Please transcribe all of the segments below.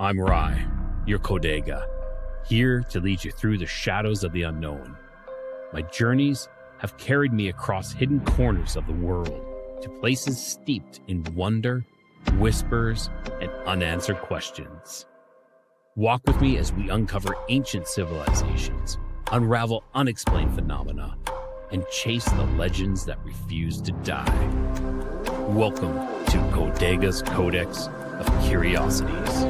I'm Rye, your Codega, here to lead you through the shadows of the unknown. My journeys have carried me across hidden corners of the world to places steeped in wonder, whispers, and unanswered questions. Walk with me as we uncover ancient civilizations, unravel unexplained phenomena, and chase the legends that refuse to die. Welcome to Codega's Codex of Curiosities.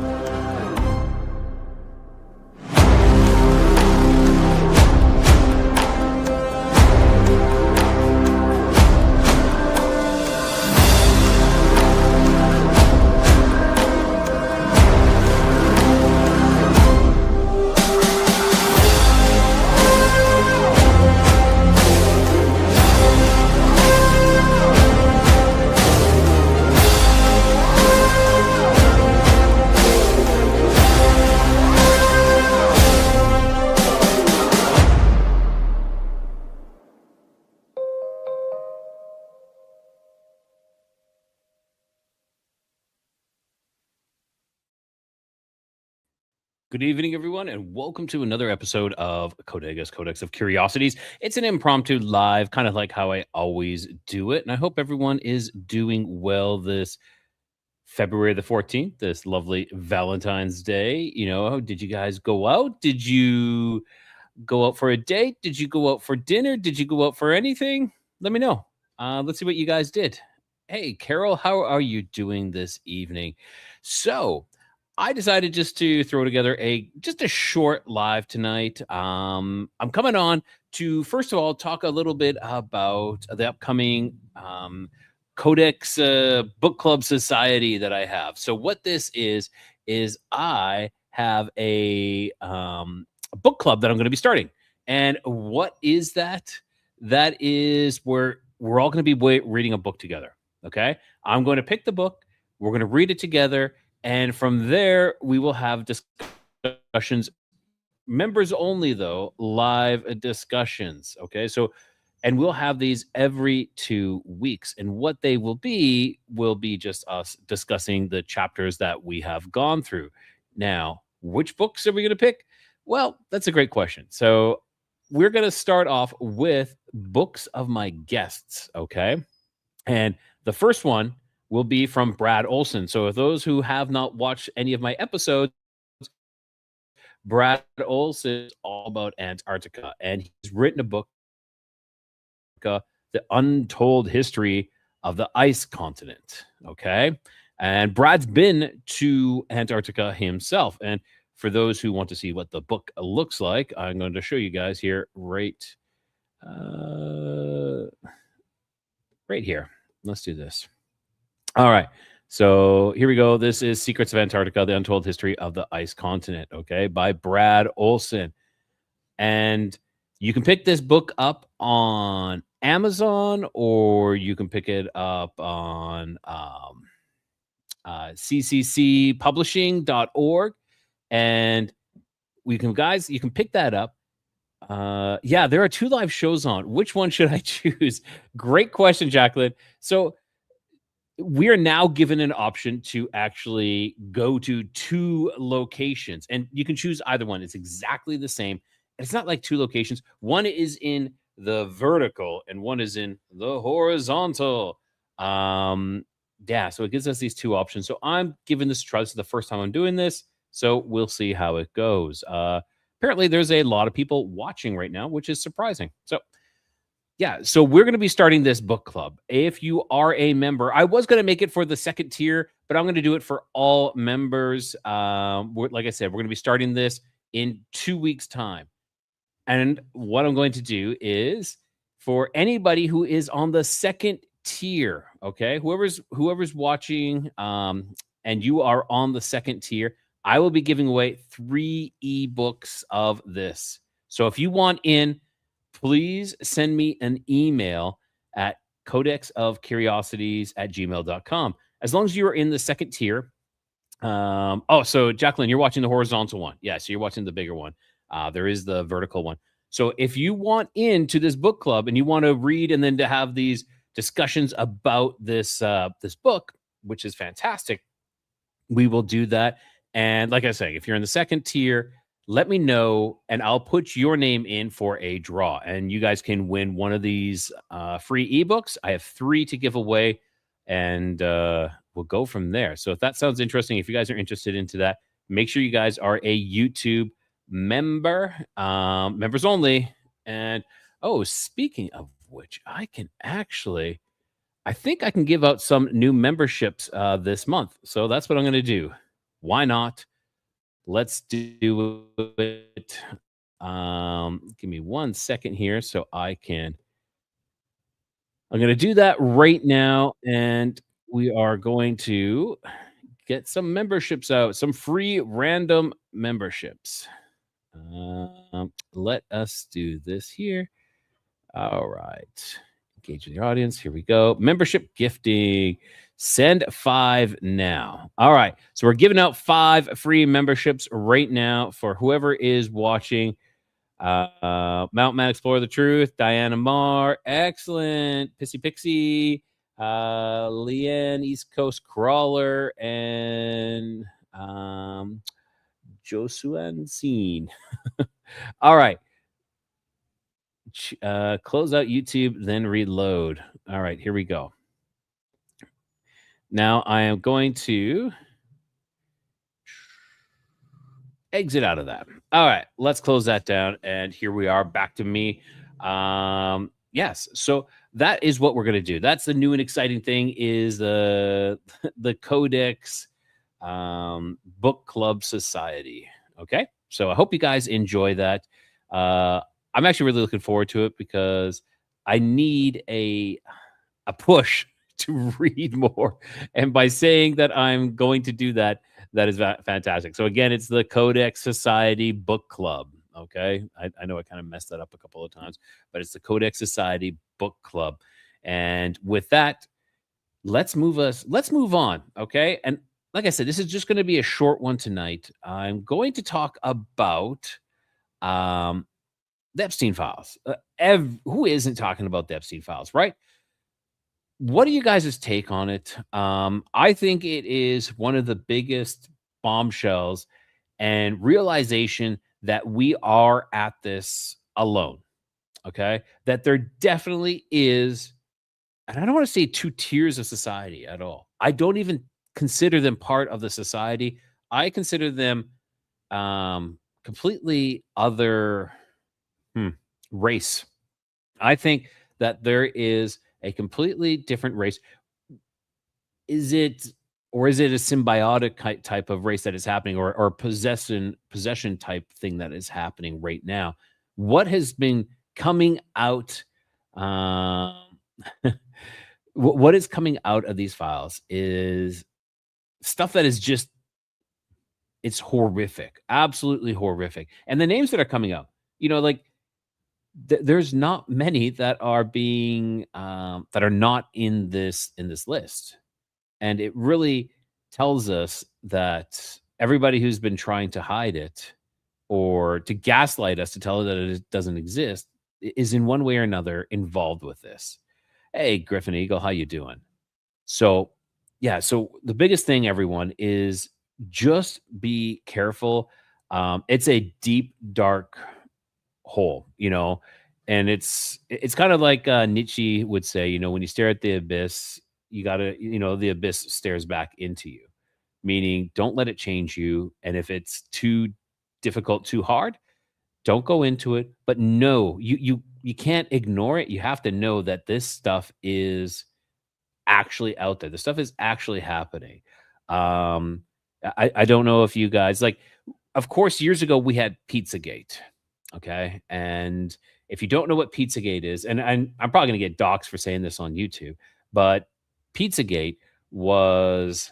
Good evening, everyone, and welcome to another episode of Codega's Codex of Curiosities. It's an impromptu live, kind of like how I always do it, and I hope everyone is doing well this February the 14th, this lovely Valentine's Day. Did you guys go out? Did you go out for a date? Did you go out for dinner? Did you go out for anything? Let me know. Let's see what you guys did. Hey, Carol, how are you doing this evening? So, I decided just to throw together just a short live tonight. I'm coming on to first of all talk a little bit about the upcoming Codex Book Club Society that I have. So what this is I have a book club that I'm going to be starting. And what is that? That is where we're all going to be reading a book together. Okay, I'm going to pick the book. We're going to read it together. And from there, we will have discussions, members only, though, live discussions. Okay, and we'll have these every 2 weeks. And what they will be just us discussing the chapters that we have gone through. Now, which books are we going to pick? Well, that's a great question. So we're going to start off with books of my guests. Okay, and the first one will be from Brad Olson. So if those who have not watched any of my episodes, Brad Olson is all about Antarctica, and he's written a book, The Untold History of the Ice Continent. Okay. And Brad's been to Antarctica himself. And for those who want to see what the book looks like, I'm going to show you guys here right here. Let's do this. All right. So here we go. This is Secrets of Antarctica, The Untold History of the Ice Continent, okay, by Brad Olson. And you can pick this book up on Amazon, or you can pick it up on cccpublishing.org. And you can pick that up. Yeah, there are 2 live shows on. Which one should I choose? Great question, Jacqueline. So we are now given an option to actually go to 2 locations, and you can choose either one. It's exactly the same. It's not like 2 locations. One is in the vertical and one is in the horizontal. Yeah, so it gives us these 2 options. So I'm giving this a try. This is the first time I'm doing this, so we'll see how it goes. Apparently, there's a lot of people watching right now, which is surprising. So yeah, so we're going to be starting this book club. If you are a member, I was going to make it for the second tier, but I'm going to do it for all members. Like I said, we're going to be starting this in 2 weeks' time. And what I'm going to do is for anybody who is on the second tier, okay, whoever's watching, and you are on the second tier, I will be giving away 3 ebooks of this. So if you want in, please send me an email at codexofcuriosities@gmail.com. As long as you are in the second tier. So Jacqueline, you're watching the horizontal one. Yeah, so you're watching the bigger one. There is the vertical one. So if you want into this book club and you want to read and then to have these discussions about this book, which is fantastic, we will do that. And like I say, if you're in the second tier, let me know and I'll put your name in for a draw. And you guys can win one of these free ebooks. I have 3 to give away, and we'll go from there. So if that sounds interesting, if you guys are interested into that, make sure you guys are a YouTube member, members only. And oh, speaking of which, I think I can give out some new memberships this month. So that's what I'm going to do. Why not? Let's do it. Give me 1 second here so I'm going to do that right now. And we are going to get some memberships out, some free random memberships. Let us do this here. All right. Engage with your audience. Here we go. Membership gifting. Send 5 now. All right. So we're giving out 5 free memberships right now for whoever is watching. Mountain Man Explore the Truth, Diana Marr, excellent. Pissy Pixie, Leanne, East Coast Crawler, and Josuan Scene. All right. Close out YouTube, then reload. All right, here we go. Now I am going to exit out of that. All right, let's close that down. And here we are back to me. Yes, so that is what we're going to do. That's the new and exciting thing is the the Codex Book Club Society. Okay, so I hope you guys enjoy that. I'm actually really looking forward to it because I need a push to read more. And by saying that I'm going to do that, that is fantastic. So again, it's the Codex Society Book Club. Okay, I know I kind of messed that up a couple of times, but it's the Codex Society Book Club. And with that, let's move on. Okay, and like I said, this is just going to be a short one tonight. I'm going to talk about um, the Epstein files. Who isn't talking about the Epstein files, right? What are you guys' take on it? I think it is one of the biggest bombshells and realization that we are at this alone. Okay. That there definitely is, and I don't want to say 2 tiers of society at all. I don't even consider them part of the society. I consider them completely other race. I think that there is a completely different race. Is it is it a symbiotic type of race that is happening, or possession type thing that is happening right now? What has been coming out? Um, what is coming out of these files is stuff that is just it's horrific, absolutely horrific. And the names that are coming out, like there's not many that are being that are not in this list. And it really tells us that everybody who's been trying to hide it or to gaslight us to tell us that it doesn't exist is in one way or another involved with this. Hey, Griffin Eagle, how you doing? So, yeah, so the biggest thing, everyone, is just be careful. It's a deep, dark hole, and it's kind of like Nietzsche would say, when you stare at the abyss, you gotta, the abyss stares back into you, meaning don't let it change you. And if it's too difficult, too hard, don't go into it. But no, you can't ignore it. You have to know that this stuff is actually out there. The stuff is actually happening. I don't know if you guys like, of course, years ago we had Pizzagate. Okay. And if you don't know what Pizzagate is, and I'm probably going to get doxxed for saying this on YouTube, but Pizzagate was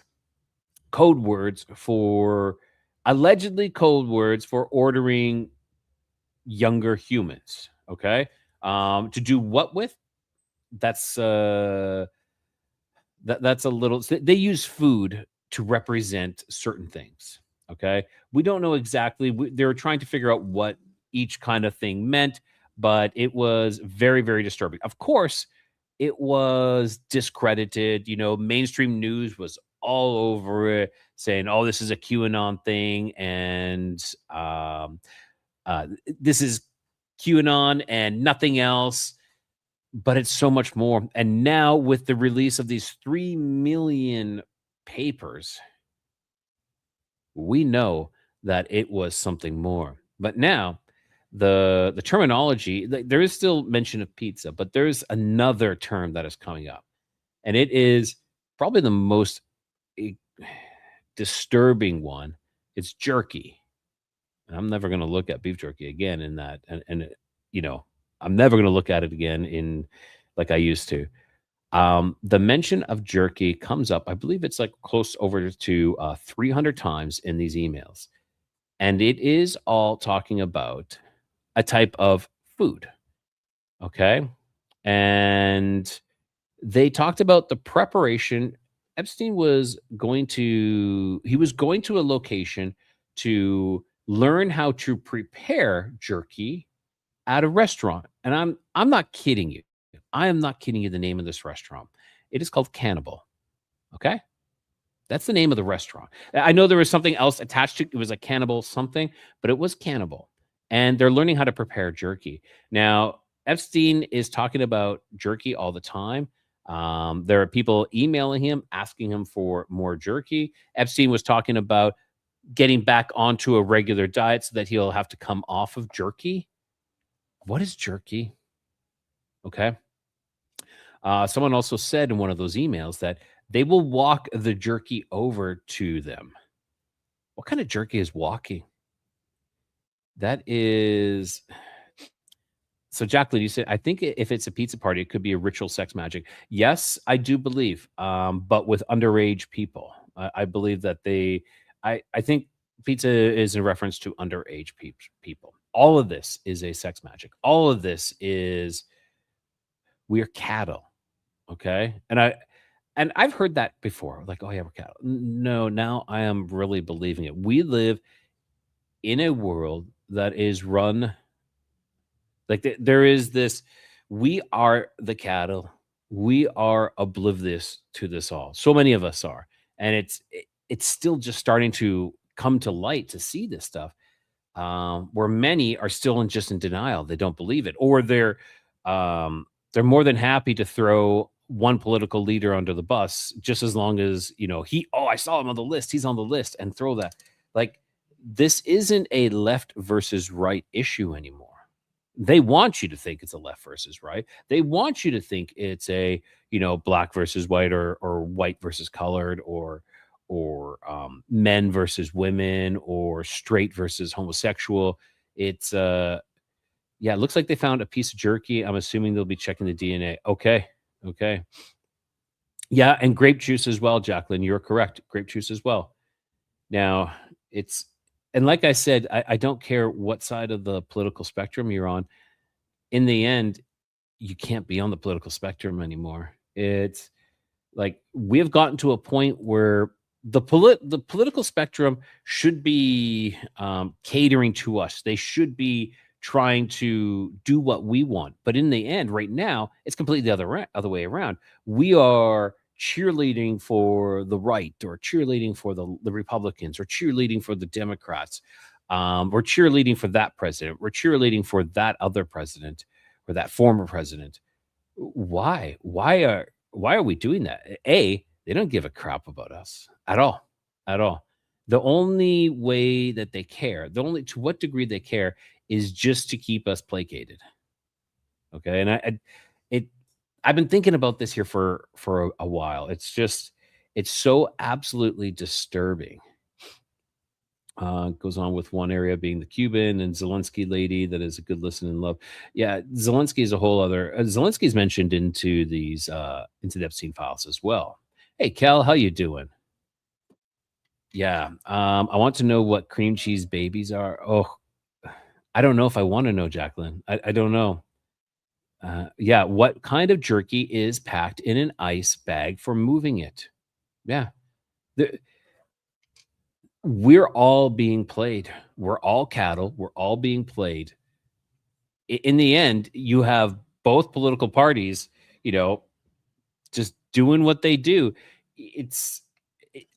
code words for allegedly code words for ordering younger humans. Okay. To do what with? That's that's a little they use food to represent certain things. Okay. We don't know exactly. They were trying to figure out what each kind of thing meant, but it was very, very disturbing. Of course, it was discredited. Mainstream news was all over it, saying, "Oh, this is a QAnon thing, and um, this is QAnon and nothing else." But it's so much more. And now, with the release of these 3 million papers, we know that it was something more. But now, the terminology, there is still mention of pizza, but there's another term that is coming up, and it is probably the most eh, disturbing one. It's jerky. And I'm never going to look at beef jerky again in that, and you know, I'm never going to look at it again in like I used to. The mention of jerky comes up. I believe it's like close over to 300 times in these emails, and it is all talking about a type of food. Okay, and they talked about the preparation. Epstein was going to a location to learn how to prepare jerky at a restaurant, and I'm not kidding you. I am not kidding you. The name of this restaurant, it is called Cannibal. Okay, that's the name of the restaurant. I know there was something else attached to it. It was a cannibal something, but it was Cannibal, and they're learning how to prepare jerky. Now, Epstein is talking about jerky all the time. There are people emailing him, asking him for more jerky. Epstein was talking about getting back onto a regular diet so that he'll have to come off of jerky. What is jerky? Okay. Someone also said in one of those emails that they will walk the jerky over to them. What kind of jerky is walking? That is so, Jacqueline, you said, I think if it's a pizza party, it could be a ritual sex magic. Yes, I do believe, but with underage people. I believe that I think pizza is in reference to underage people. All of this is a sex magic. All of this is we're cattle. Okay. And I've heard that before, like, "Oh, yeah, we're cattle." No, now I am really believing it. We live in a world that is run like, there is this we are the cattle. We are oblivious to this all. So many of us are, and it's still just starting to come to light to see this stuff, where many are still in denial. They don't believe it, or they're more than happy to throw one political leader under the bus, just as long as I saw him on the list. He's on the list, and throw that. Like, this isn't a left versus right issue anymore. They want you to think it's a left versus right. They want you to think it's a black versus white, or white versus colored, or men versus women, or straight versus homosexual. It's yeah, it looks like they found a piece of jerky. I'm assuming they'll be checking the DNA. Okay. Okay. Yeah, and grape juice as well, Jacqueline. You're correct. Grape juice as well. Now, it's and like I said, I don't care what side of the political spectrum you're on. In the end, you can't be on the political spectrum anymore. It's like we have gotten to a point where the political spectrum should be catering to us. They should be trying to do what we want. But in the end, right now, it's completely the other way around. We are cheerleading for the right, or cheerleading for the Republicans, or cheerleading for the Democrats. We're cheerleading for that president. We're cheerleading for that other president, or that former president. Why? Why are we doing that? They don't give a crap about us at all, at all. The only way that they care, the only to what degree they care, is just to keep us placated. Okay, and it I've been thinking about this here for a while. It's so absolutely disturbing. Goes on with one area being the Cuban and Zelensky lady that is a good listen and love. Yeah, Zelensky is a whole other. Zelensky's mentioned into the Epstein files as well. Hey, Cal, how you doing? Yeah, I want to know what cream cheese babies are. Oh, I don't know if I want to know, Jacqueline. I don't know. Yeah, what kind of jerky is packed in an ice bag for moving it? Yeah, the, we're all being played. We're all cattle. We're all being played. In the end, you have both political parties, you know, just doing what they do. It's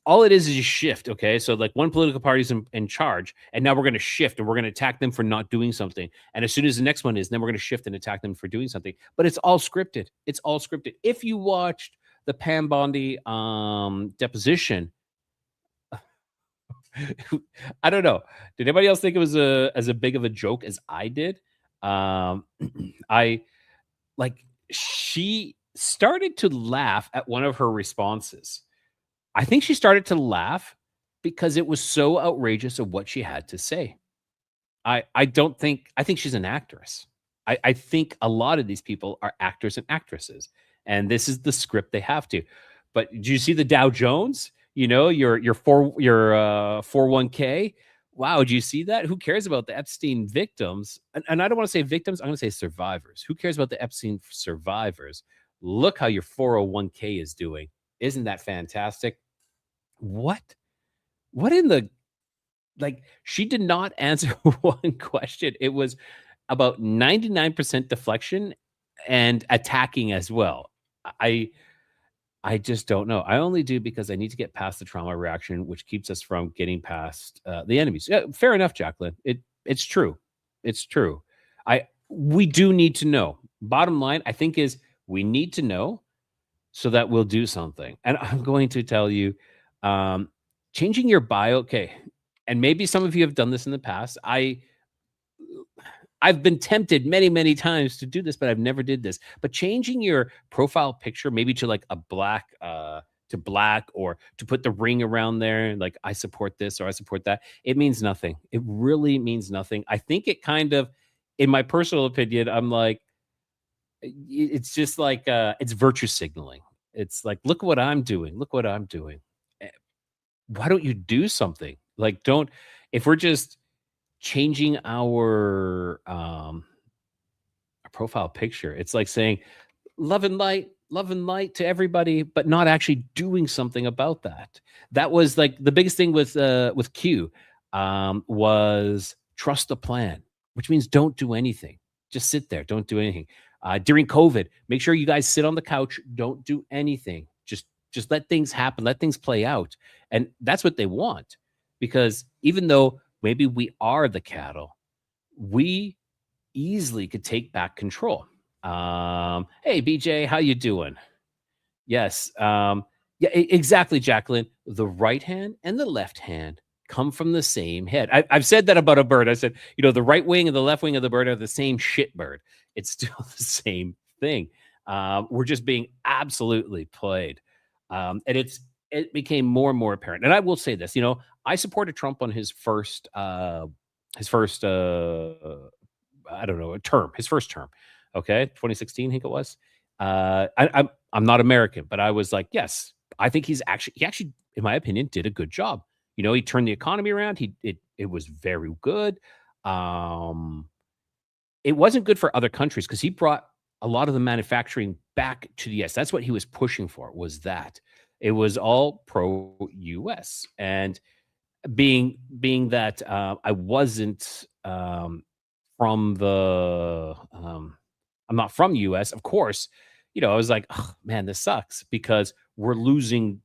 all it is a shift. Okay, so like one political party's in charge, and now we're going to shift and we're going to attack them for not doing something. And as soon as the next one is, then we're going to shift and attack them for doing something. But it's all scripted. It's all scripted. If you watched the Pam Bondi deposition, I don't know. Did anybody else think it was as a big of a joke as I did? Um, I like she started to laugh at one of her responses. I think she started to laugh because it was so outrageous of what she had to say. I don't think I think she's an actress. I think a lot of these people are actors and actresses, and this is the script they have to. But do you see the Dow Jones? You know, your 401k. Wow, do you see that? Who cares about the Epstein victims? And I don't want to say victims, I'm going to say survivors. Who cares about the Epstein survivors? Look how your 401k is doing. Isn't that fantastic? What? What in the like, she did not answer one question. It was about 99% deflection and attacking as well. I I just don't know. I only do because I need to get past the trauma reaction, which keeps us from getting past the enemies. Yeah, fair enough, Jacqueline. It's true. It's true. I We do need to know. Bottom line, I think is we need to know so that we'll do something. And I'm going to tell you, um, changing your bio. Okay, and maybe some of you have done this in the past. I've been tempted many, many times to do this, but I've never did this. But changing your profile picture maybe to like a black to black, or to put the ring around there, like I support this or I support that, it means nothing. It really means nothing. I think it kind of, in my personal opinion, I'm like, it's just like it's virtue signaling. It's like, look what I'm doing. Look what I'm doing. Eh, Why don't you do something? Like, don't, if we're just changing our profile picture. It's like saying love and light to everybody, but not actually doing something about that. That was like the biggest thing with Q, was trust the plan, which means don't do anything. Just sit there, don't do anything. During COVID, make sure you guys sit on the couch, don't do anything. Just let things happen, let things play out. And that's what they want. Because even though maybe we are the cattle, we easily could take back control. Hey, BJ, how you doing? Yes. Yeah, exactly, Jacqueline. The right hand and the left hand come from the same head. I've said that about a bird. I said, the right wing and the left wing of the bird are the same shit bird. It's still the same thing. We're just being absolutely played. And it became more and more apparent. And I will say this, I supported Trump on his first I don't know, a term, his first term. Okay, 2016, I think it was. I'm not American, but I was like, yes, I think he actually, in my opinion, did a good job. He turned the economy around. It was very good. Um, it wasn't good for other countries because he brought a lot of the manufacturing back to the US. That's what he was pushing for. Was that it was all pro US, and being that I wasn't from the I'm not from US, of course, I was like, oh, man, this sucks because we're losing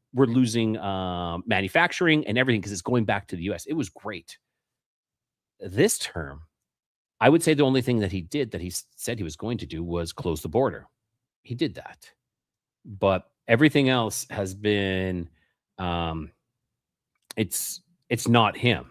manufacturing and everything because it's going back to the US. It was great. This term, I would say the only thing that he did that he said he was going to do was close the border. He did that. But everything else has been um it's not him.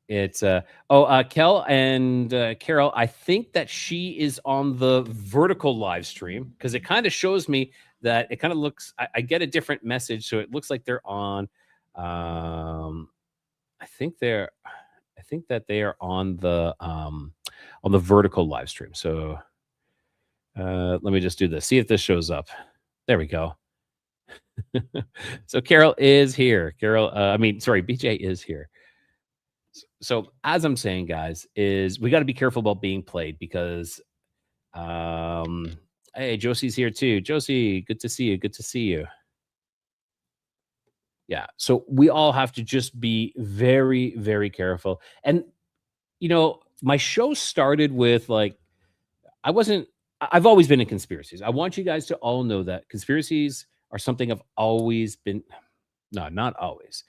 It's Kel and Carol. I think that she is on the vertical live stream because it kind of shows me that it kind of looks. I get a different message, so it looks like they're on. Um, I think they're. I think that they are on the vertical live stream. So let me just do this. See if this shows up. There we go. So Carol is here. Sorry, BJ is here. So as I'm saying, guys, is we got to be careful about being played because hey, Josie's here too. Josie, good to see you. Good to see you. Yeah. So we all have to just be very, very careful. And my show started with like I've always been in conspiracies. I want you guys to all know that conspiracies are something I've always been. No, not always.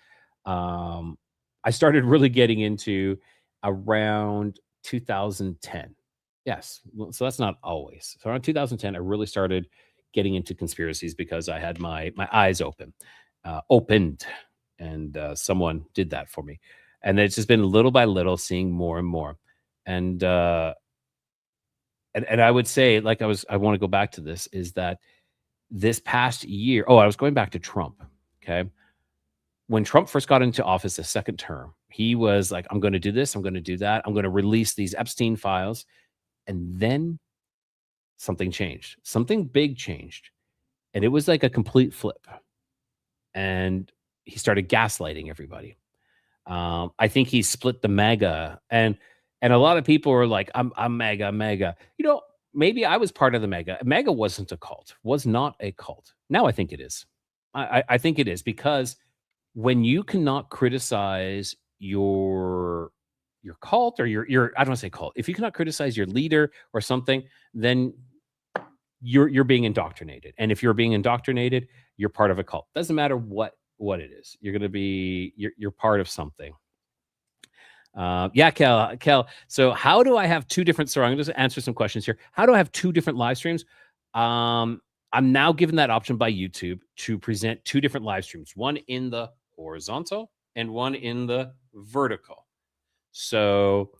Um, I started really getting into around 2010. Yes, well, so that's not always. So around 2010, I really started getting into conspiracies because I had my eyes opened, and someone did that for me, and it's just been little by little seeing more and more, and and I would say, like I want to go back to this is that this past year. Oh, I was going back to Trump. Okay, when Trump first got into office the second term, he was like, I'm going to do this, I'm going to do that, I'm going to release these Epstein files. And then something changed. Something big changed. And it was like a complete flip. And he started gaslighting everybody. I think he split the mega, and a lot of people were like, I'm mega, mega. Maybe I was part of the mega. Mega wasn't a cult, was not a cult. Now I think it is. I think it is because when you cannot criticize your cult or your I don't want to say cult. If you cannot criticize your leader or something, then you're being indoctrinated. And if you're being indoctrinated, you're part of a cult. Doesn't matter what it is. You're going to be you're part of something. Yeah, Kel. So how do I have two different? Sorry, I'm going to just answer some questions here. How do I have two different live streams? I'm now given that option by YouTube to present two different live streams, one in the horizontal and one in the vertical. So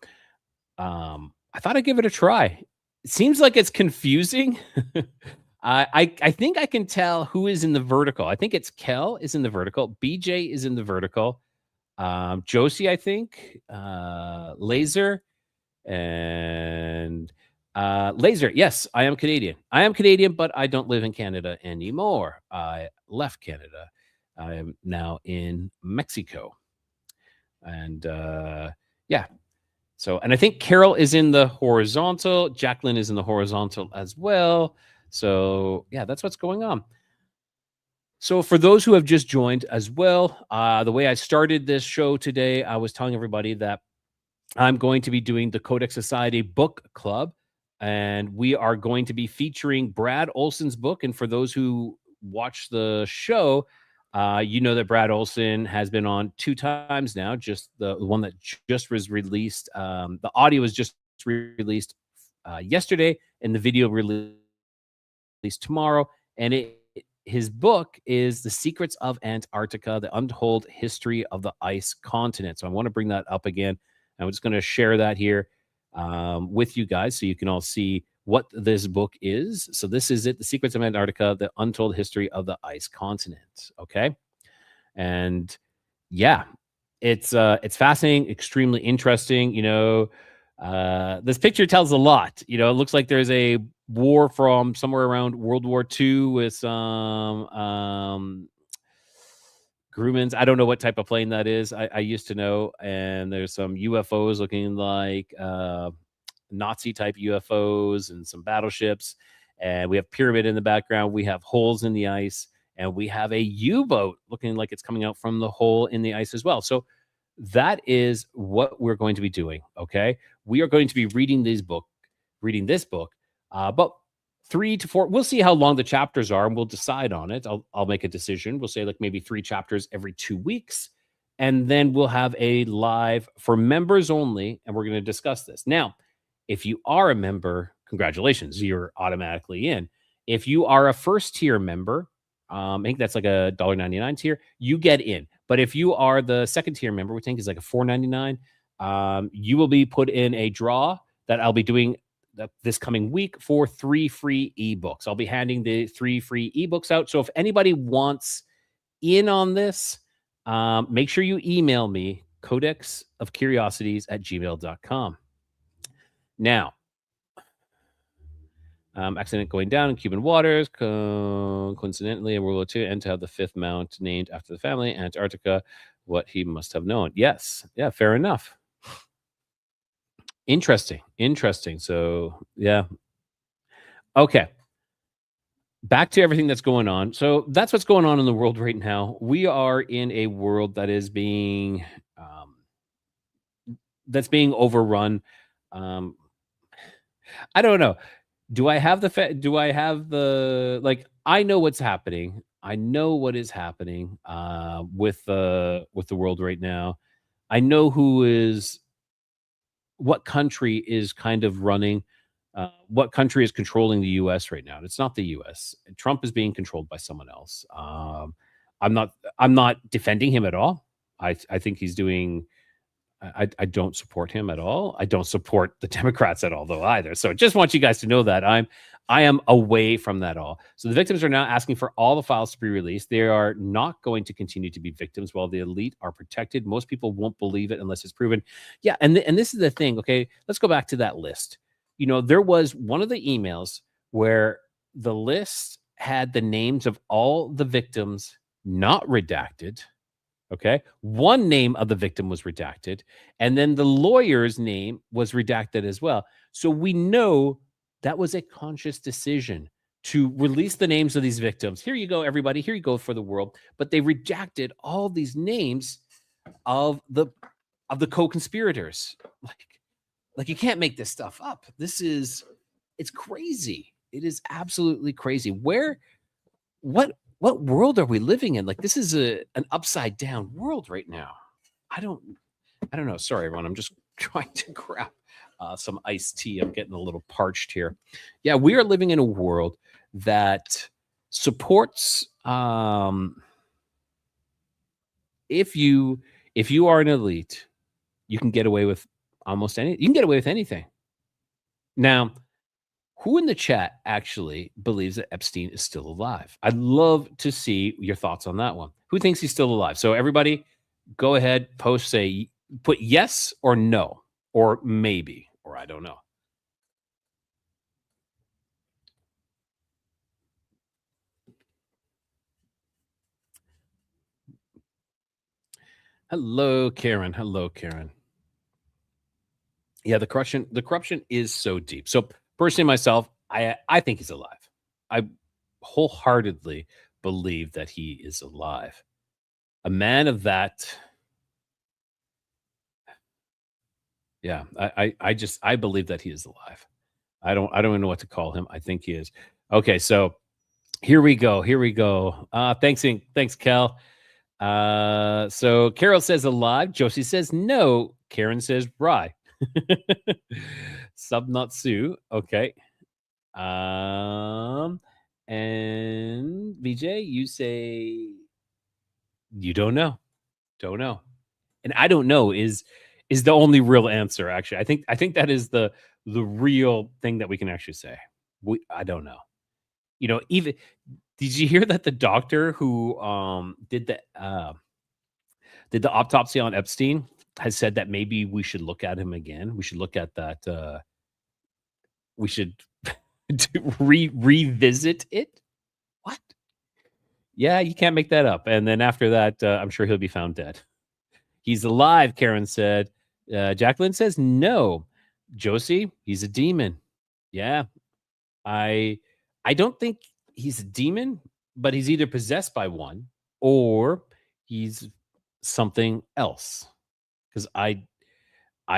I thought I'd give it a try. It seems like it's confusing. I think I can tell who is in the vertical. I think it's Kel is in the vertical. BJ is in the vertical. Josie, I think, Laser, and Laser. Yes, I am Canadian. I am Canadian, but I don't live in Canada anymore. I left Canada. I am now in Mexico, and yeah. So, and I think Carol is in the horizontal. Jacqueline is in the horizontal as well. So, yeah, that's what's going on. So, for those who have just joined as well, the way I started this show today, I was telling everybody that I'm going to be doing the Codex Society book club, and we are going to be featuring Brad Olson's book. And for those who watch the show, you know that Brad Olson has been on two times now. Just the one that just was released. The audio was just released yesterday, and the video released tomorrow. And his book is The Secrets of Antarctica, the Untold History of the Ice Continent. So I want to bring that up again. I'm just going to share that here with you guys so you can all see what this book is. So this is it, The Secrets of Antarctica, the Untold History of the Ice Continent. Okay. And yeah, it's fascinating, extremely interesting. This picture tells a lot. It looks like there's a war from somewhere around World War II with some Grumman's. I don't know what type of plane that is. I used to know. And there's some UFOs looking like Nazi type UFOs and some battleships. And we have pyramid in the background. We have holes in the ice. And we have a U-boat looking like it's coming out from the hole in the ice as well. So that is what we're going to be doing. Okay. We are going to be reading this book, about 3 to 4. We'll see how long the chapters are and we'll decide on it. I'll make a decision. We'll say like maybe 3 chapters every 2 weeks. And then we'll have a live for members only. And we're going to discuss this. Now, if you are a member, congratulations, you're automatically in. If you are a first tier member, I think that's like a $1.99 tier, you get in. But if you are the second tier member, which I think is like a $4.99, you will be put in a draw that I'll be doing this coming week for 3 free ebooks. I'll be handing the 3 free ebooks out. So if anybody wants in on this, make sure you email me, codexofcuriosities@gmail.com. Now, accident going down in Cuban waters, coincidentally, in World War II, and to have the fifth mount named after the family, Antarctica, what he must have known. Yes. Yeah, fair enough. Interesting. So, yeah. Okay. Back to everything that's going on. So that's what's going on in the world right now. We are in a world that is being overrun. I don't know. Do I have the like I know what's happening. I know what is happening with the world right now. I know who is what country is kind of running, what country is controlling the U.S. right now. And it's not the U.S. Trump is being controlled by someone else. I'm not defending him at all. I think he's doing I don't support him at all. I don't support the Democrats at all, though, either. So just want you guys to know that I am away from that all. So the victims are now asking for all the files to be released. They are not going to continue to be victims while the elite are protected. Most people won't believe it unless it's proven. Yeah, and this is the thing. Okay, let's go back to that list. There was one of the emails where the list had the names of all the victims not redacted. Okay. One name of the victim was redacted, and then the lawyer's name was redacted as well. So we know that was a conscious decision to release the names of these victims. Here you go, everybody. Here you go for the world. But they rejected all these names of the co-conspirators. Like you can't make this stuff up. It's crazy. It is absolutely crazy. What world are we living in? Like, this is an upside down world right now. I don't know. Sorry, everyone. I'm just trying to grab some iced tea. I'm getting a little parched here. Yeah, we are living in a world that supports if you are an elite, you can get away with you can get away with anything. Now, who in the chat actually believes that Epstein is still alive? I'd love to see your thoughts on that one. Who thinks he's still alive? So everybody, go ahead, put yes or no, or maybe, or I don't know. Hello, Karen. Hello, Karen. Yeah, the corruption is so deep. So personally, myself, I think he's alive. I wholeheartedly believe that he is alive. A man of that. Yeah, I believe that he is alive. I don't even know what to call him. I think he is. Okay, so here we go. Here we go. Thanks, Kel. So Carol says alive. Josie says no. Karen says rye. Subnatsu. Okay. And VJ, you say you don't know. Don't know. And I don't know is the only real answer, actually. I think that is the real thing that we can actually say. I don't know. Even did you hear that the doctor who did the autopsy on Epstein has said that maybe we should look at him again? We should look at that. We should revisit it. What? Yeah, you can't make that up. And then after that, I'm sure he'll be found dead. He's alive, Karen said. Jacqueline says no. Josie, he's a demon. Yeah, I don't think he's a demon, but he's either possessed by one or he's something else. Because I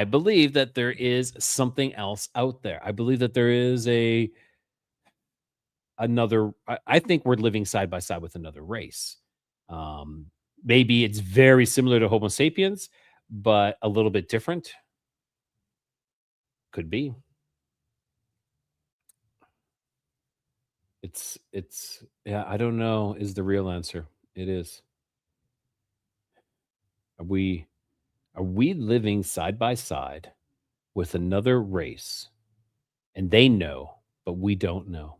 believe that there is something else out there. I believe that there is another. I think we're living side by side with another race. Maybe it's very similar to Homo sapiens, but a little bit different. Could be. It's yeah, I don't know is the real answer. It is. Are we living side by side with another race and they know, but we don't know?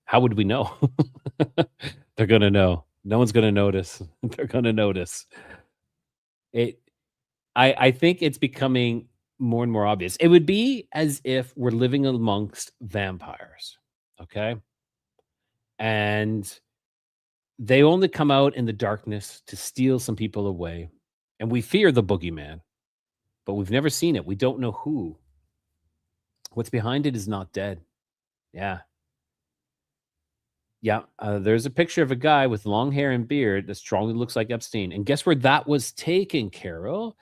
How would we know? They're going to know. No one's going to notice. They're going to notice. It I think it's becoming more and more obvious. It would be as if we're living amongst vampires, okay? And they only come out in the darkness to steal some people away. And we fear the boogeyman, but we've never seen it. We don't know who. What's behind it is not dead. Yeah. Yeah. There's a picture of a guy with long hair and beard that strongly looks like Epstein. And guess where that was taken, Carol?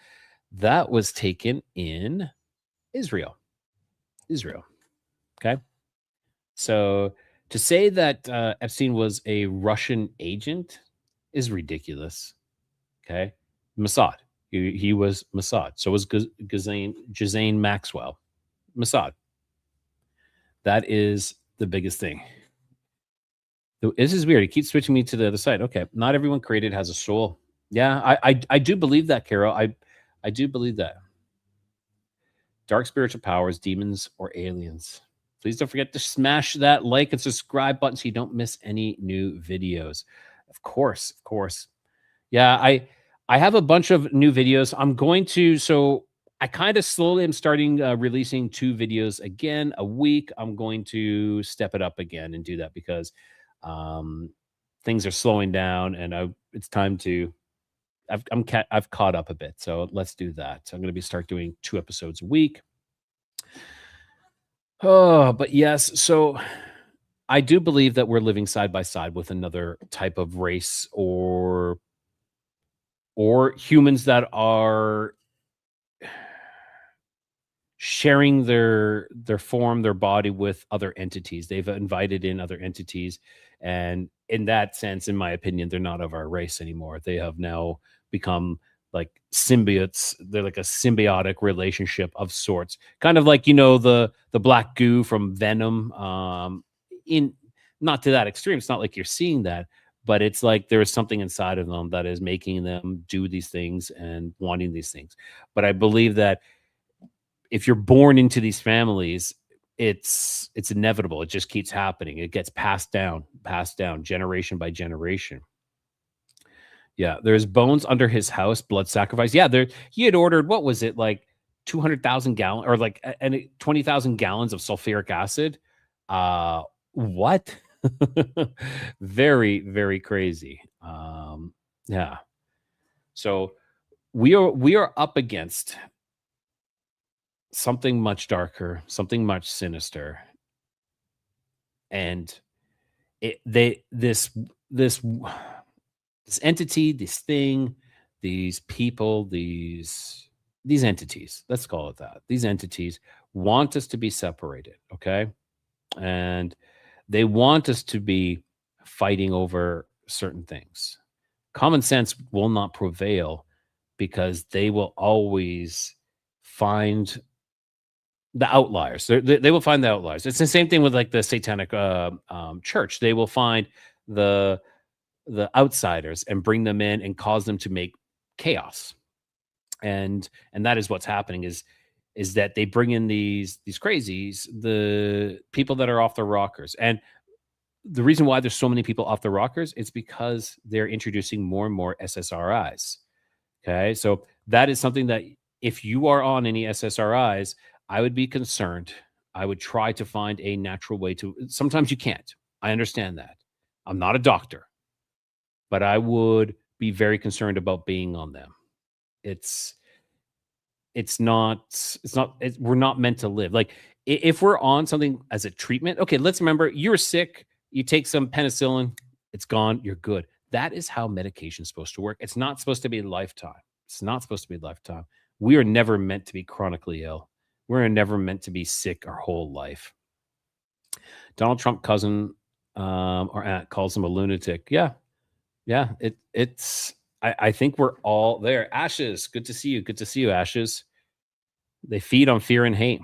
That was taken in Israel. Israel. Okay. So to say that Epstein was a Russian agent is ridiculous. Okay, Mossad. He was Mossad. So was Ghislaine Maxwell. Mossad. That is the biggest thing. This is weird. It keeps switching me to the other side. Okay, not everyone created has a soul. Yeah, I do believe that, Carol. I do believe that. Dark spiritual powers, demons, or aliens. Please don't forget to smash that like and subscribe button so you don't miss any new videos. Of course, of course. Yeah, I have a bunch of new videos. I'm going to so I kind of slowly am starting releasing 2 videos again a week. I'm going to step it up again and do that because um, things are slowing down, and it's time to. I've caught up a bit, so let's do that. So I'm going to be start doing 2 episodes a week. Oh, but yes, so I do believe that we're living side by side with another type of race or humans that are sharing their form, their body with other entities. They've invited in other entities, and in that sense, in my opinion, they're not of our race anymore. They have now become like symbiotes. They're like a symbiotic relationship of sorts, kind of like the black goo from Venom. In Not to that extreme. It's not like you're seeing that, but it's like there is something inside of them that is making them do these things and wanting these things. But I believe that if you're born into these families, it's inevitable. It just keeps happening. It gets passed down generation by generation. Yeah, there's bones under his house, blood sacrifice. Yeah, there he had ordered what was it like 200,000 gallons or like 20,000 gallons of sulfuric acid. Uh what? Very very crazy. Yeah. So we are up against something much darker, something much sinister, and it they this entity, this thing, these people, these entities, let's call it that. These entities want us to be separated, okay? And they want us to be fighting over certain things. Common sense will not prevail because they will always find the outliers. They will find the outliers. It's the same thing with like the satanic church. They will find the outsiders and bring them in and cause them to make chaos. And that is what's happening is that they bring in these crazies, the people that are off the rockers. And the reason why there's so many people off the rockers is because they're introducing more and more SSRIs. Okay. So that is something that if you are on any SSRIs, I would be concerned. I would try to find a natural way to. Sometimes you can't. I understand that. I'm not a doctor, but I would be very concerned about being on them. It's we're not meant to live. Like if we're on something as a treatment, okay, let's remember you're sick, you take some penicillin, it's gone, you're good. That is how medication is supposed to work. It's not supposed to be lifetime. It's not supposed to be lifetime. We are never meant to be chronically ill. We're never meant to be sick our whole life. Donald Trump cousin or aunt calls him a lunatic. Yeah, yeah, I think we're all there. Ashes, good to see you. Good to see you, Ashes. They feed on fear and hate.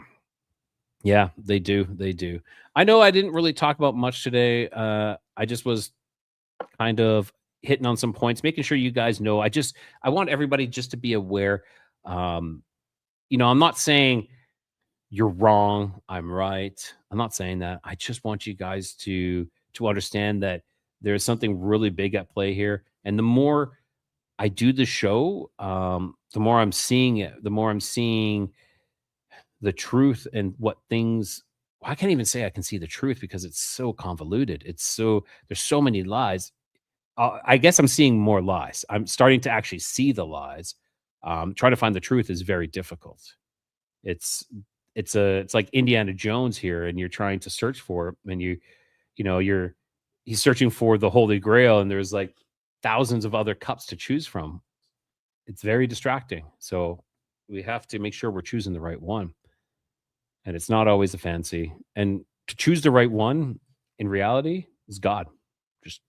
Yeah, they do. They do. I know I didn't really talk about much today. I just was kind of hitting on some points, making sure you guys know. I want everybody just to be aware. Um, I'm not saying you're wrong, I'm right. I'm not saying that. I just want you guys to understand that there's something really big at play here. And the more I do the show, the more I'm seeing it, the more I'm seeing the truth and what things. I can't even say I can see the truth because it's so convoluted. There's so many lies. I guess I'm seeing more lies. I'm starting to actually see the lies. Trying to find the truth is very difficult. It's it's like Indiana Jones here, and you're trying to search for it, and he's searching for the Holy Grail, and there's like thousands of other cups to choose from. It's very distracting. So we have to make sure we're choosing the right one. And it's not always a fancy. And To choose the right one in reality is God. Just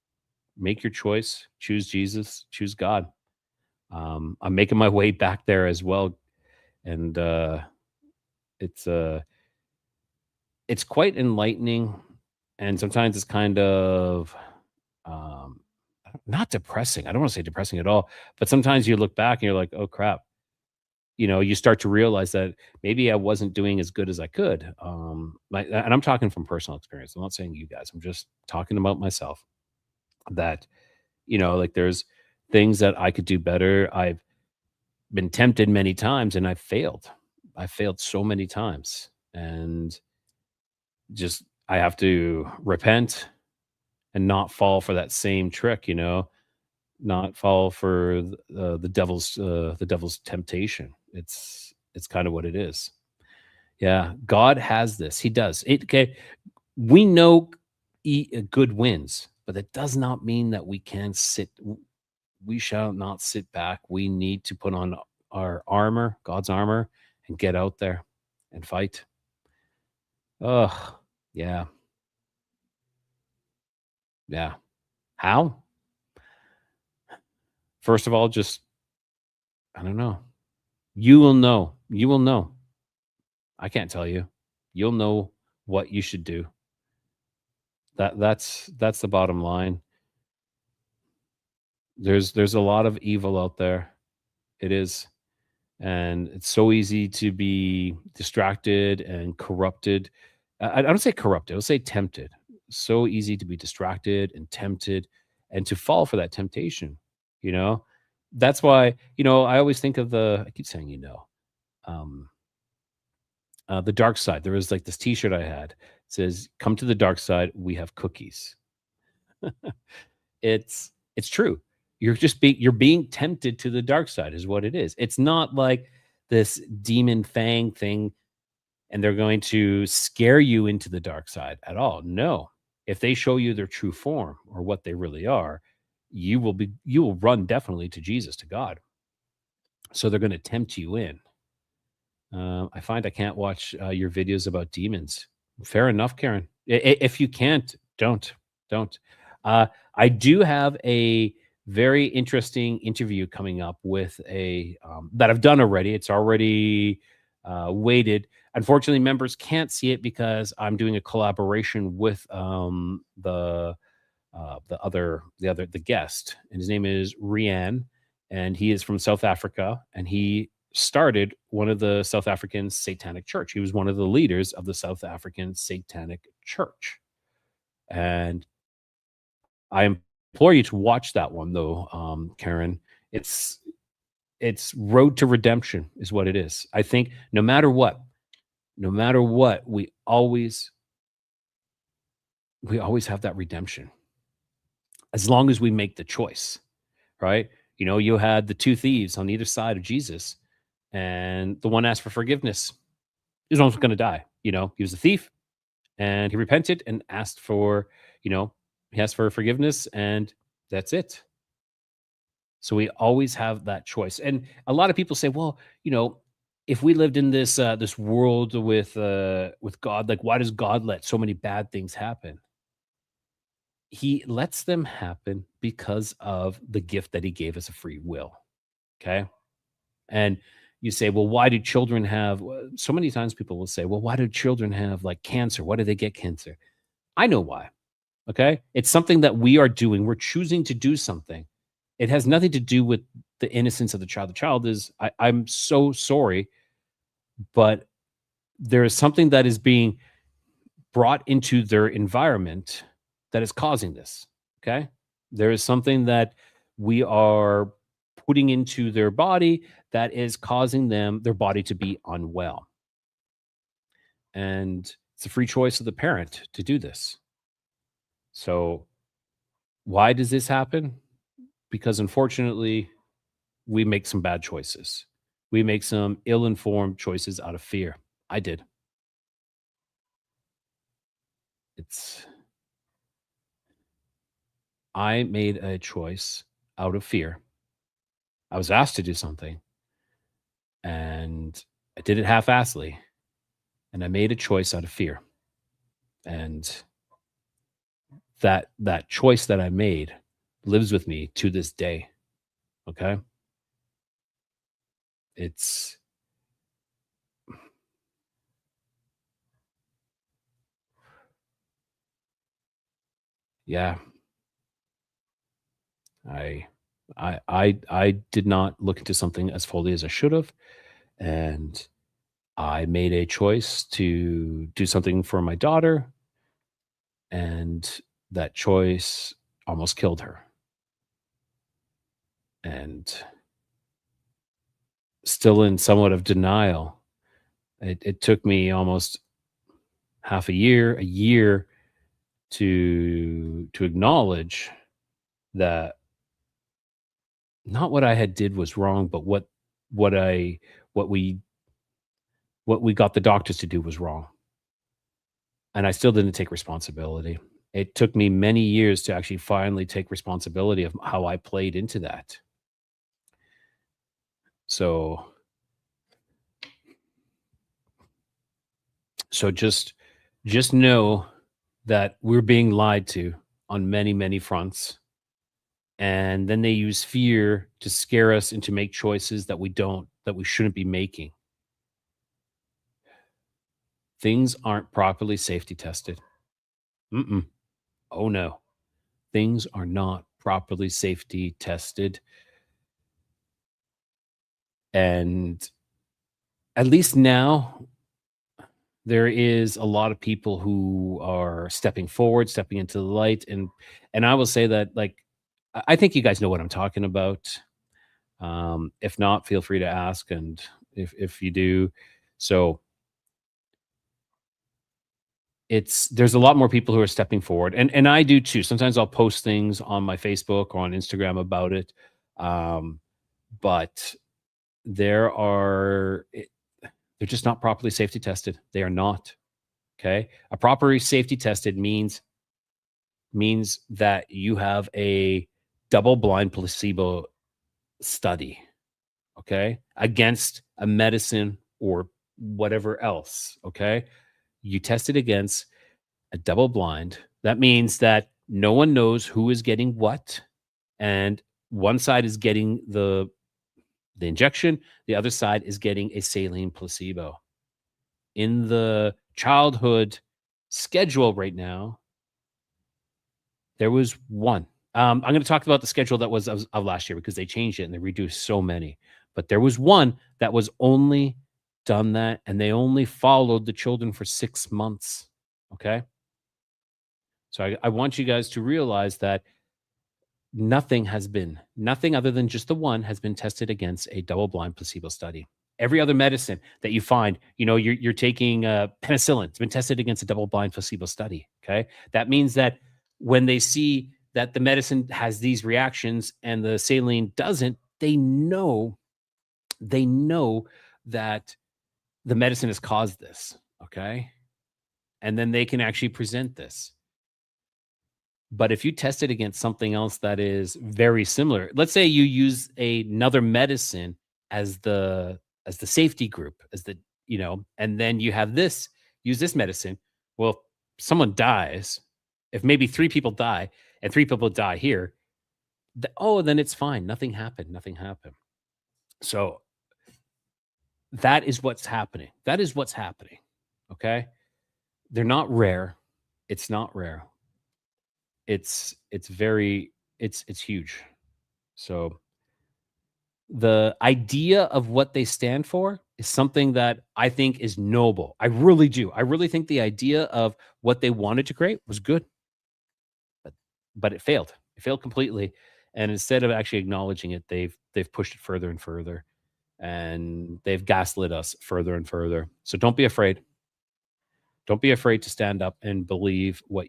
make your choice, choose Jesus, choose God. I'm making my way back there as well, and it's uh, it's quite enlightening, and sometimes it's kind of um, not depressing. I don't want to say depressing at all, but sometimes you look back and you're like, "Oh crap!" You start to realize that maybe I wasn't doing as good as I could. And I'm talking from personal experience. I'm not saying you guys. I'm just talking about myself. That like there's things that I could do better. I've been tempted many times and I've failed. I failed so many times, and just I have to repent and not fall for that same trick. Not fall for the devil's temptation. It's kind of what it is. Yeah, God has this. He does. Okay, we know good wins, but that does not mean that we can sit. We shall not sit back. We need to put on our armor, God's armor, and get out there and fight. Ugh, yeah, yeah. How? First of all, just I don't know. You will know. You will know. I can't tell you. You'll know what you should do. That's the bottom line. There's a lot of evil out there. It is. And it's so easy to be distracted and corrupted. I don't say corrupted, I'll say tempted. So easy to be distracted and tempted and to fall for that temptation, you know? That's why, I always think of I keep saying, um, the dark side. There was like this t-shirt I had. It says, "Come to the dark side, we have cookies." It's true. You're being tempted to the dark side is what it is. It's not like this demon fang thing and they're going to scare you into the dark side at all. No. If they show you their true form or what they really are, you will run definitely to Jesus, to God. So they're going to tempt you in. I find I can't watch your videos about demons. Fair enough, Karen. If you can't, don't. Uh, I do have a very interesting interview coming up with a that I've done already. It's already weighted. Unfortunately, members can't see it because I'm doing a collaboration with the guest, and his name is Rian, and he is from South Africa, and he started one of the South African Satanic Church. He was one of the leaders of the South African Satanic Church, and I implore you to watch that one though, Karen. It's it's road to redemption is what it is. I think no matter what, we always have that redemption as long as we make the choice. Right? You had the two thieves on either side of Jesus, and the one asked for forgiveness. He was almost going to die. He was a thief, and he repented and you know, he asked for forgiveness, and that's it. So we always have that choice. And a lot of people say, well, if we lived in this world with God, like why does God let so many bad things happen? He lets them happen because of the gift that he gave us, a free will. Okay. And you say, well, why do children have so many times people will say, well, why do children have like cancer? Why do they get cancer? I know why. Okay. It's something that we are doing. We're choosing to do something. It has nothing to do with the innocence of the child. The child is, I'm so sorry, but there is something that is being brought into their environment that is causing this. Okay. There is something that we are putting into their body that is causing their body to be unwell. And it's a free choice of the parent to do this. So, why does this happen? Because unfortunately, we make some bad choices. We make some ill informed choices out of fear. I did. It's, I made a choice out of fear. I was asked to do something and I did it half assedly, and I made a choice out of fear. And that choice that I made lives with me to this day. Okay. It's yeah, I I did not look into something as fully as I should have, and I made a choice to do something for my daughter, and that choice almost killed her. And still in somewhat of denial. It took me almost half a year to acknowledge that not what I had did was wrong, but what I what we what we got the doctors to do was wrong. And I still didn't take responsibility. It took me many years to actually finally take responsibility of how I played into that. So so just know that we're being lied to on many, many fronts. And then they use fear to scare us into make choices that we shouldn't be making. Things aren't properly safety tested. Mm-mm. Oh no, things are not properly safety tested. And at least now there is a lot of people who are stepping forward, stepping into the light. And I will say that, like, I think you guys know what I'm talking about. If not, feel free to ask, and if you do, so there's a lot more people who are stepping forward, and I do too. Sometimes I'll post things on my Facebook or on Instagram about it, um, but there are they're just not properly safety tested. They are not. Okay, a properly safety tested means that you have a double blind placebo study, okay, against a medicine or whatever else. Okay, you test it against a double blind. That means that no one knows who is getting what, and one side is getting the injection, the other side is getting a saline placebo. In the childhood schedule right now, there was one. I'm going to talk about the schedule that was of last year because they changed it and they reduced so many. But there was one that was only done that, and they only followed the children for 6 months. Okay. So I want you guys to realize that nothing other than just the one has been tested against a double blind placebo study. Every other medicine that you find, you're taking penicillin, it's been tested against a double blind placebo study. Okay. That means that when they see that the medicine has these reactions and the saline doesn't, they know that the medicine has caused this. Okay. And then they can actually present this. But if you test it against something else that is very similar, let's say you use another medicine as the safety group, and then you have use this medicine. Well, someone dies. If maybe three people die and three people die here, then it's fine. Nothing happened. Nothing happened. So that is what's happening. That is what's happening. Okay. They're not rare. It's not rare. It's very it's huge. So the idea of what they stand for is something that I think is noble. I really do. I really think the idea of what they wanted to create was good, but it failed. It failed completely. And instead of actually acknowledging it, they've pushed it further and further, and they've gaslit us further and further. So don't be afraid. Don't be afraid to stand up and believe what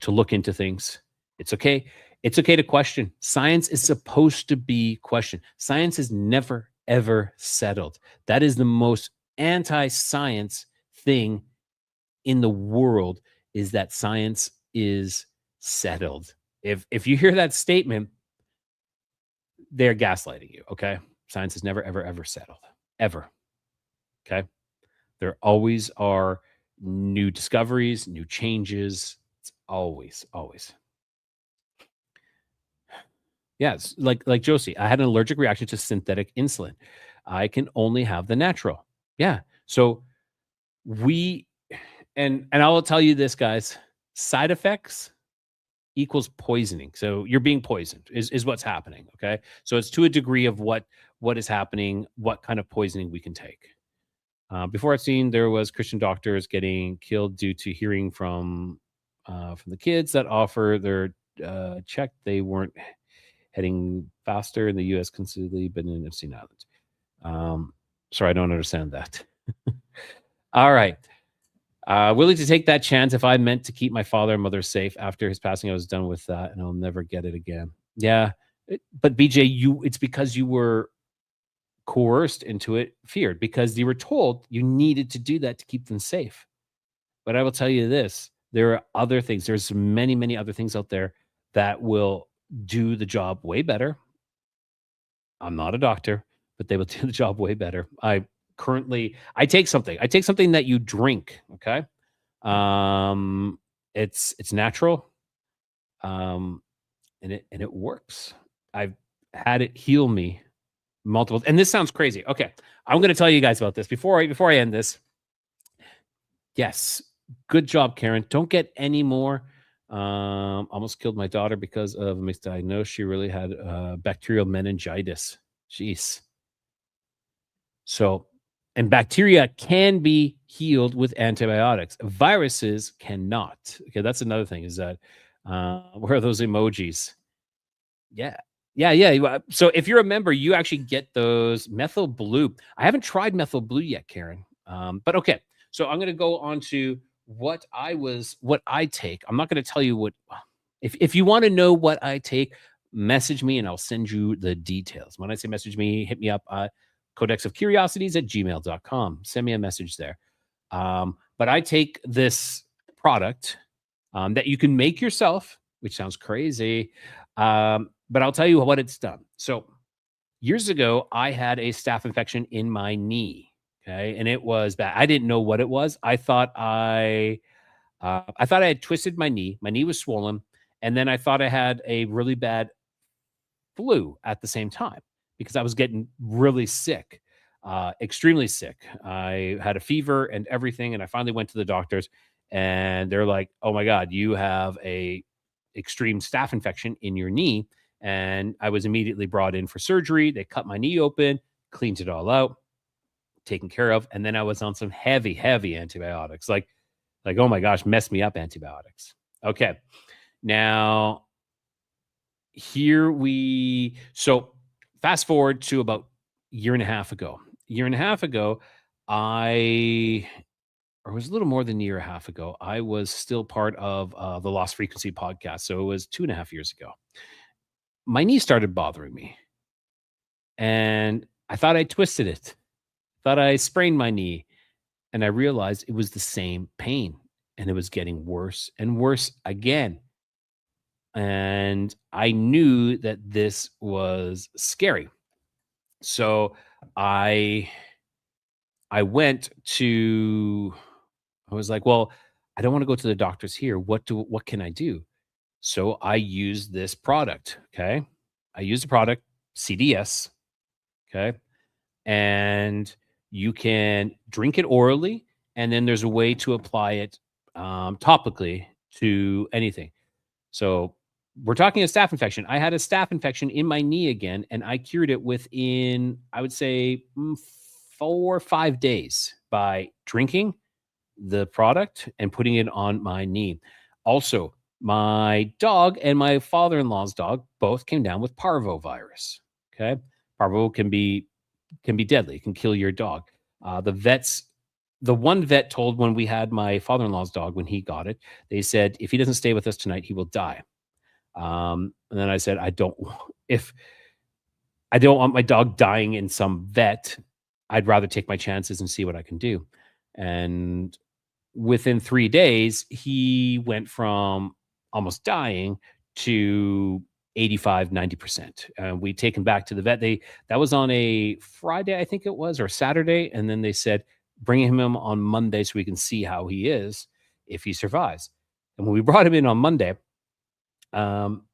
to look into things. It's okay. It's okay to question. Science is supposed to be questioned. Science is never, ever settled. That is the most anti science thing in the world, is that science is settled. If you hear that statement, they're gaslighting you. Okay. Science is never, ever, ever settled. Ever. Okay. There always are, new discoveries, new changes. It's always, always. Yes, like Josie, I had an allergic reaction to synthetic insulin. I can only have the natural. Yeah. So we and I will tell you this, guys, side effects equals poisoning. So you're being poisoned is what's happening. Okay. So it's to a degree of what is happening, what kind of poisoning we can take. Before I've seen, there was Christian doctors getting killed due to hearing from the kids that offer their check they weren't heading faster in the U.S. considerably, but in Epstein Islands. Sorry, I don't understand that. All right. Willing to take that chance if I meant to keep my father and mother safe. After his passing, I was done with that, and I'll never get it again. Yeah, but BJ, it's because you were coerced into it, feared, because you were told you needed to do that to keep them safe. But I will tell you this: there are other things. There's many, many other things out there that will do the job way better. I'm not a doctor, but they will do the job way better. I take something. I take something that you drink. Okay. It's natural. Um, and it works. I've had it heal me multiple. And this sounds crazy. Okay, I'm going to tell you guys about this before I end this. Yes, good job, Karen. Don't get any more. Almost killed my daughter because of a misdiagnosis. She really had bacterial meningitis. Jeez. So, and bacteria can be healed with antibiotics. Viruses cannot. Okay, that's another thing. Is that where are those emojis? Yeah. Yeah, yeah. So if you're a member, you actually get those methyl blue. I haven't tried methyl blue yet, Karen. But okay. So I'm going to go on to what I take. I'm not going to tell you what. If you want to know what I take, message me and I'll send you the details. When I say message me, hit me up at codexofcuriosities@gmail.com. Send me a message there. But I take this product that you can make yourself, which sounds crazy. But I'll tell you what it's done. So years ago, I had a staph infection in my knee. Okay. And it was bad. I didn't know what it was. I thought I had twisted my knee. My knee was swollen. And then I thought I had a really bad flu at the same time because I was getting really sick, extremely sick. I had a fever and everything. And I finally went to the doctors and they're like, oh my God, you have a extreme staph infection in your knee. And I was immediately brought in for surgery. They cut my knee open, cleaned it all out, taken care of. And then I was on some heavy, heavy antibiotics, like, oh my gosh, messed me up antibiotics. Okay. Now, so fast forward to about a year and a half ago. I or it was a little more than a year and a half ago, I was still part of the Lost Frequency podcast. So it was 2.5 years ago. My knee started bothering me. And I thought I twisted it, thought I sprained my knee. And I realized it was the same pain and it was getting worse and worse again. And I knew that this was scary. So I went to I was like, well, I don't want to go to the doctors here. What can I do? So I use this product. Okay. I use the product CDS. Okay. And you can drink it orally. And then there's a way to apply it topically to anything. So we're talking a staph infection. I had a staph infection in my knee again, and I cured it within, I would say, 4 or 5 days by drinking the product and putting it on my knee. Also, my dog and my father-in-law's dog both came down with parvovirus. Okay, parvo can be deadly. It can kill your dog. The one vet told when we had my father-in-law's dog when he got it, they said if he doesn't stay with us tonight, he will die. And then I said, if I don't want my dog dying in some vet, I'd rather take my chances and see what I can do. And within 3 days, he went from almost dying to 85, 90%. We take him back to the vet. That was on a Friday, I think it was, or Saturday. And then they said, bringing him in on Monday so we can see how he is if he survives. And when we brought him in on Monday, um,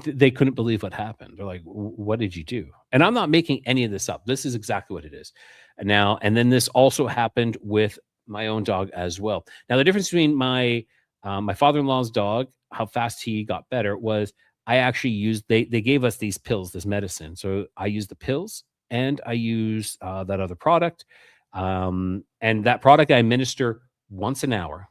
they couldn't believe what happened. They're like, What did you do?" And I'm not making any of this up. This is exactly what it is. And then this also happened with my own dog as well. Now, the difference between my father-in-law's dog, how fast he got better, was I actually used they gave us these pills, this medicine. So I used the pills and I used that other product. And that product I administer once an hour.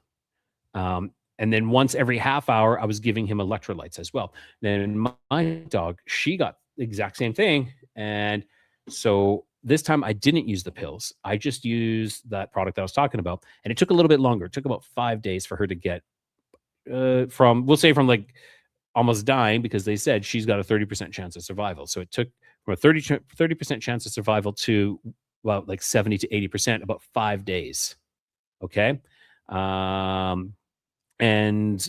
And then once every half hour, I was giving him electrolytes as well. Then my dog, she got the exact same thing. And so this time I didn't use the pills. I just used that product I was talking about. And it took a little bit longer. It took about 5 days for her to get we'll say from like almost dying, because they said she's got a 30% chance of survival. So it took from a 30% chance of survival to, well, like 70 to 80%, about 5 days. Okay. Um, and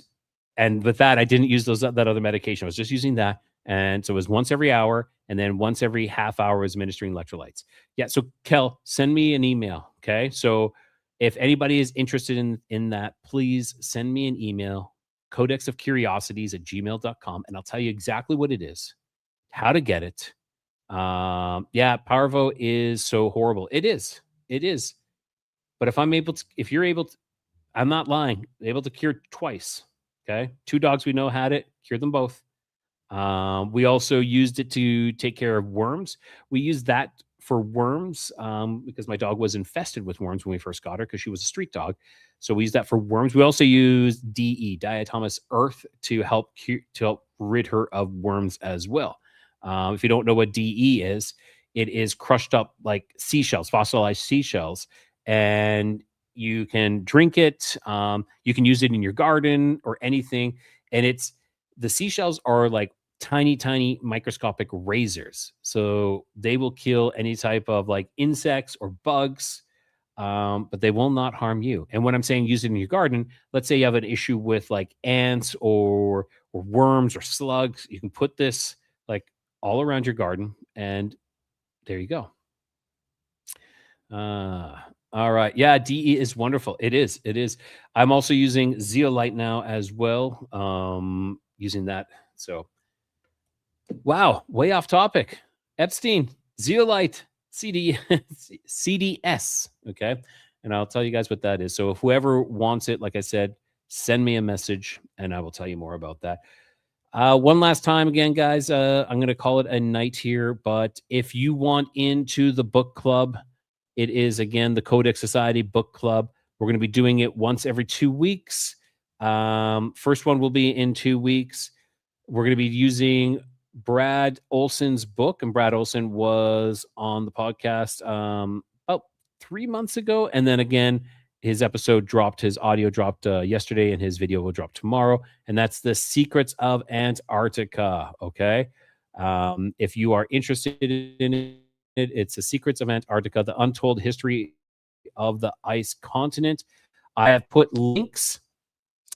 with that, I didn't use that other medication. I was just using that. And so it was once every hour, and then once every half hour was administering electrolytes. Yeah. So Kel, send me an email. Okay. So if anybody is interested in that, please send me an email, codexofcuriosities@gmail.com, and I'll tell you exactly what it is, how to get it. Yeah, Parvo is so horrible. It is. It is. But if you're able to, I'm not lying, able to cure twice. Okay. Two dogs we know had it, cured them both. We also used it to take care of worms. We used that for worms because my dog was infested with worms when we first got her, because she was a street dog. So we used that for worms. We also used diatomaceous earth to help rid her of worms as well. If you don't know what DE is, it is crushed up like seashells, fossilized seashells, and you can drink it. You can use it in your garden or anything, and the seashells are like tiny, tiny microscopic razors. So they will kill any type of like insects or bugs, but they will not harm you. And when I'm saying use it in your garden, let's say you have an issue with like ants or worms or slugs, you can put this like all around your garden, and there you go. All right. Yeah, DE is wonderful. It is. It is. I'm also using zeolite now as well. Using that. So wow, way off topic. Epstein, zeolite, CDS. Okay. And I'll tell you guys what that is. So if whoever wants it, like I said, send me a message and I will tell you more about that. One last time again, guys, I'm going to call it a night here. But if you want into the book club, it is again the Codex Society book club. We're going to be doing it once every 2 weeks. First one will be in 2 weeks. We're going to be using Brad Olson's book, and Brad Olson was on the podcast about 3 months ago, and then again, his audio dropped yesterday, and his video will drop tomorrow, and that's The Secrets of Antarctica. Okay, if you are interested in it, it's The Secrets of Antarctica: The Untold History of the Ice Continent. I have put links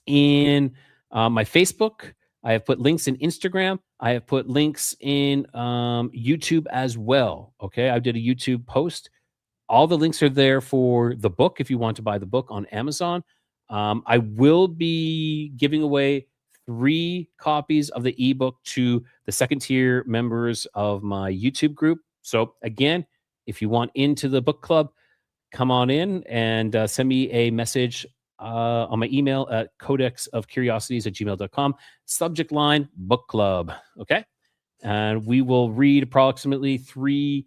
in my Facebook. I have put links in Instagram. I have put links in YouTube as well. Okay, I did a YouTube post. All the links are there for the book if you want to buy the book on Amazon. I will be giving away 3 copies of the ebook to the second tier members of my YouTube group. So again, if you want into the book club, come on in and send me a message on my email at codexofcuriosities@gmail.com. Subject line, book club. Okay. And we will read approximately 3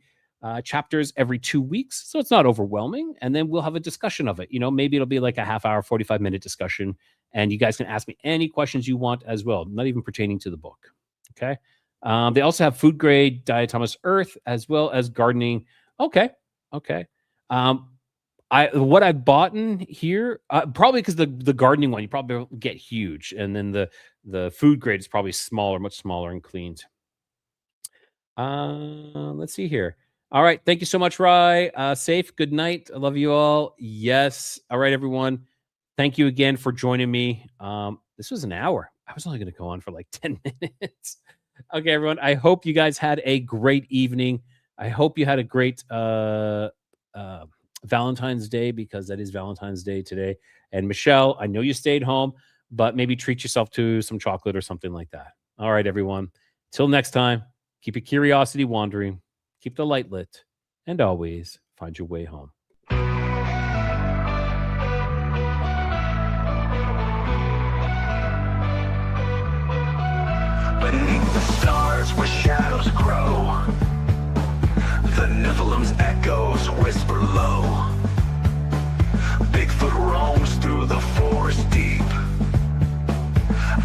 chapters every 2 weeks. So it's not overwhelming. And then we'll have a discussion of it. Maybe it'll be like a half hour, 45-minute discussion. And you guys can ask me any questions you want as well, not even pertaining to the book. Okay. They also have food grade diatomaceous earth as well as gardening. Okay. Okay. What I've bought in here, probably because the gardening one, you probably get huge. And then the food grade is probably smaller, much smaller and cleaned. Let's see here. All right. Thank you so much, Rye. Safe. Good night. I love you all. Yes. All right, everyone. Thank you again for joining me. This was an hour. I was only going to go on for like 10 minutes. Okay, everyone. I hope you guys had a great evening. I hope you had a great Valentine's Day, because that is Valentine's Day today. And Michelle, I know you stayed home, but maybe treat yourself to some chocolate or something like that. All right, everyone. Till next time, keep your curiosity wandering, keep the light lit, and always find your way home. Beneath the stars where shadows grow, the Nephilim's echoes whisper low. Bigfoot roams through the forest deep,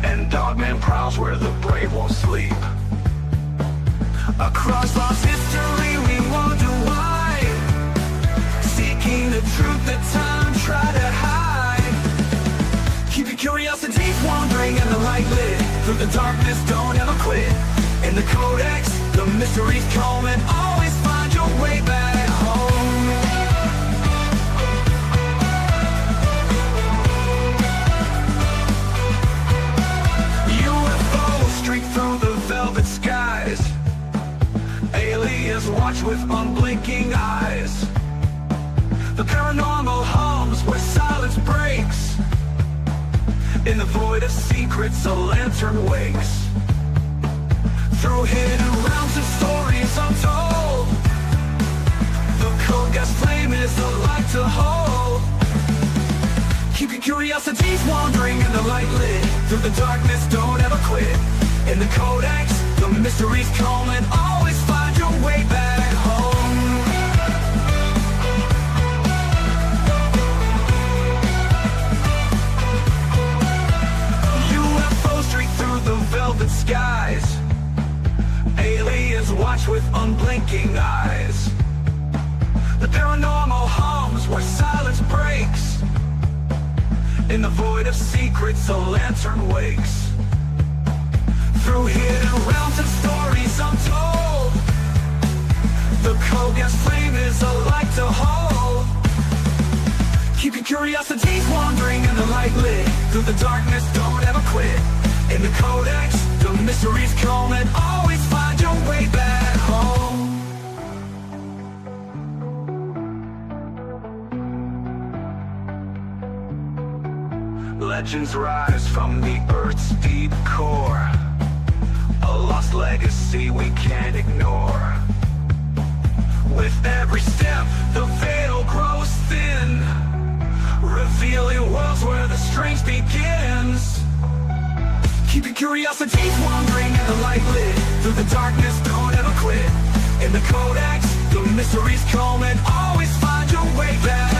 and Dogman prowls where the brave won't sleep. Across lost history we wonder why, seeking the truth that time tried to hide. Keep your curiosities wandering and the light lit, through the darkness don't ever quit. In the Codex, the mysteries come, and always find your way back home. UFOs streak through the velvet skies, aliens watch with unblinking eyes. The paranormal hums where silence breaks, in the void of secrets a lantern wakes. Through hidden realms and stories untold, the Codega flame is a light to hold. Keep your curiosities wandering and the light lit, through the darkness don't ever quit. In the Codex, the mysteries come, and always find your way back home. UFOs streak through the velvet skies, aliens watch with unblinking eyes. The paranormal hums where silence breaks, in the void of secrets a lantern wakes. Through hidden realms and stories untold, the Codega flame is a light to hold. Keep your curiosities wandering and the light lit, through the darkness don't ever quit. In the Codex, the mysteries come, and always find your way back home. Legends rise from the Earth's deep core, a lost legacy we can't ignore. With every step, the veil grows thin, revealing worlds where the strange begins. Keep your curiosities wandering and the light lit, through the darkness don't ever quit. In the Codex, the mysteries come, and always find your way back.